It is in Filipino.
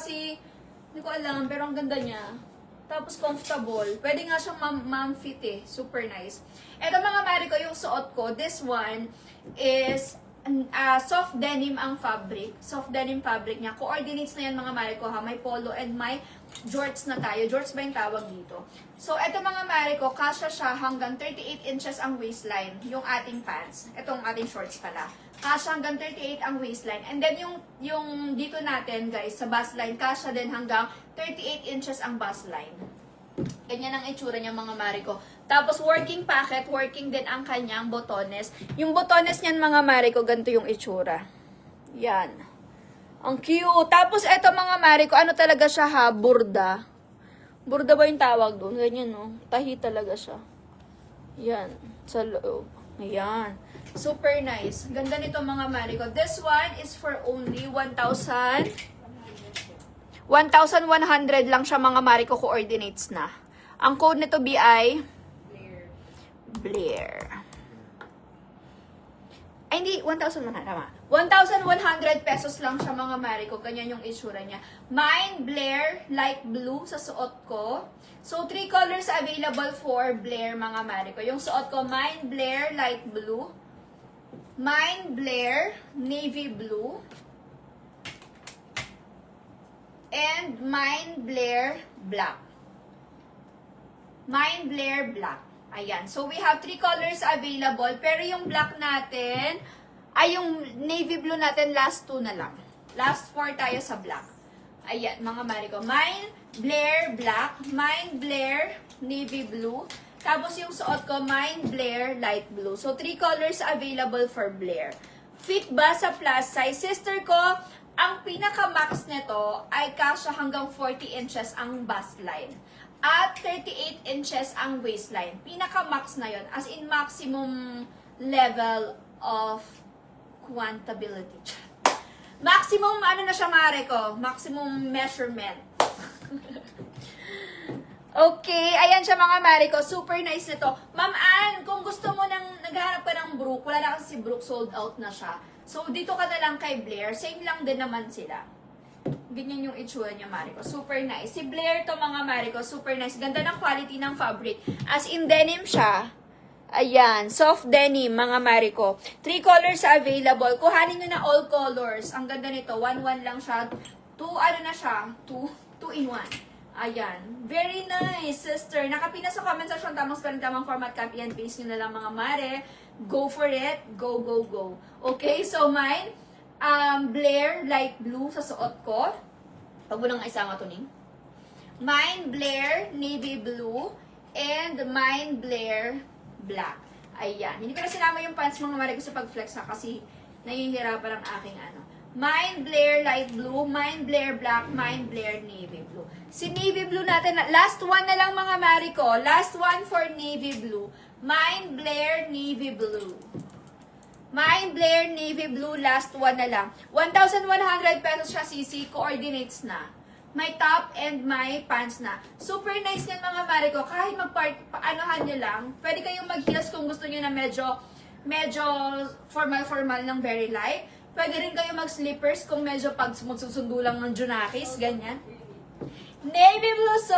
kasi, hindi ko alam, pero ang ganda niya. Tapos comfortable. Pwede nga siyang mom fit eh. Super nice. Ito mga mare ko, yung suot ko, this one is soft denim ang fabric. Soft denim fabric niya. Coordinates na yan mga mare ko ha. May polo and may jorts na tayo. Jorts ba yung tawag dito? So, ito mga mare ko, kasya siya hanggang 38 inches ang waistline. Yung ating pants. Itong ating shorts pala. Kasya hanggang 38 ang waistline. And then, yung dito natin, guys, sa bust line, kasya din hanggang 38 inches ang bust line. Ganyan ang itsura niya mga mare ko. Tapos, working pocket, working din ang kanyang botones. Yung botones niyan mga mare ko, ganito yung itsura. Yan. Ang cute. Tapos, eto mga mare ko, ano talaga siya ha? Burda. Burda ba yung tawag doon? Ganyan, no? Tahi talaga siya. Yan. Sa loob. Ayan. Super nice. Ganda nito mga mare ko. This one is for only 1,100 lang siya mga mare ko. Coordinates na. Ang code nito BI? Blair. Ay, hindi. 1,100. Tama. 1,100 pesos lang siya mga mare ko. Ganyan yung itsura niya. Mine, Blair, light blue sa suot ko. So, 3 colors available for Blair mga mare ko. Yung suot ko, mine, Blair, light blue. Mine, Blair, navy blue. And mine, Blair, black. Mine, Blair, black. Ayan. So, we have 3 colors available. Pero yung black natin, ay yung navy blue natin, last 2 na lang. Last 4 tayo sa black. Ayan, mga mare ko. Mine, Blair, black. Mine, Blair, navy blue. Tapos yung suot ko, mine, Blair, light blue. So, 3 colors available for Blair. Fit ba sa plus size? Sister ko, ang pinaka-max nito ay kasya hanggang 40 inches ang bust line. At 38 inches ang waistline. Pinaka-max na yon, as in maximum level of quantability. Maximum, ano na siya mare ko? Maximum measurement. Okay, ayan siya mga mare ko. Super nice nito. Ma'am Ann, kung gusto mo nang naghahanap ka ng Brook, wala na kasi si Brook, sold out na siya. So, dito ka na lang kay Blair. Same lang din naman sila. Ganyan yung itsura niya, mare ko. Super nice. Si Blair to mga mare ko, super nice. Ganda ng quality ng fabric. As in denim siya. Ayan, soft denim, mga mare ko. 3 colors available. Kuhanin nyo na all colors. Ang ganda nito. 1-1 lang siya. 2, ano na siya? 2 in 1. Ayan. Very nice, sister. Nakapina sa comment section. Tamang spelling, tamang format. Copy and paste nyo na lang, mga mare. Go for it. Go, go, go. Okay, so mine, Blair, light blue sa suot ko. Pag mo nang isa nga ito ning. Mine, Blair, navy blue. And mine, Blair, black. Ayan. Hindi ko na sinama yung pants mga mare ko sa pag-flex ha, kasi nahihirapan ang aking ano. Mine, Blair, light blue. Mine, Blair, black. Mine, Blair, navy blue. Si navy blue natin, last one na lang mga mare ko. Last one for navy blue. Mine, Blair, navy blue. Mine, Blair, navy blue. Last one na lang. 1,100 pesos siya, CC. Coordinates na. May top and may pants na. Super nice yan mga mare ko. Kahit mag-anohan nyo lang, pwede kayong mag-heels kung gusto nyo na medyo formal ng very light. Pwede rin kayo mag-slippers kung medyo pag magsusundo lang ng Junakis, ganyan. Navy blue, so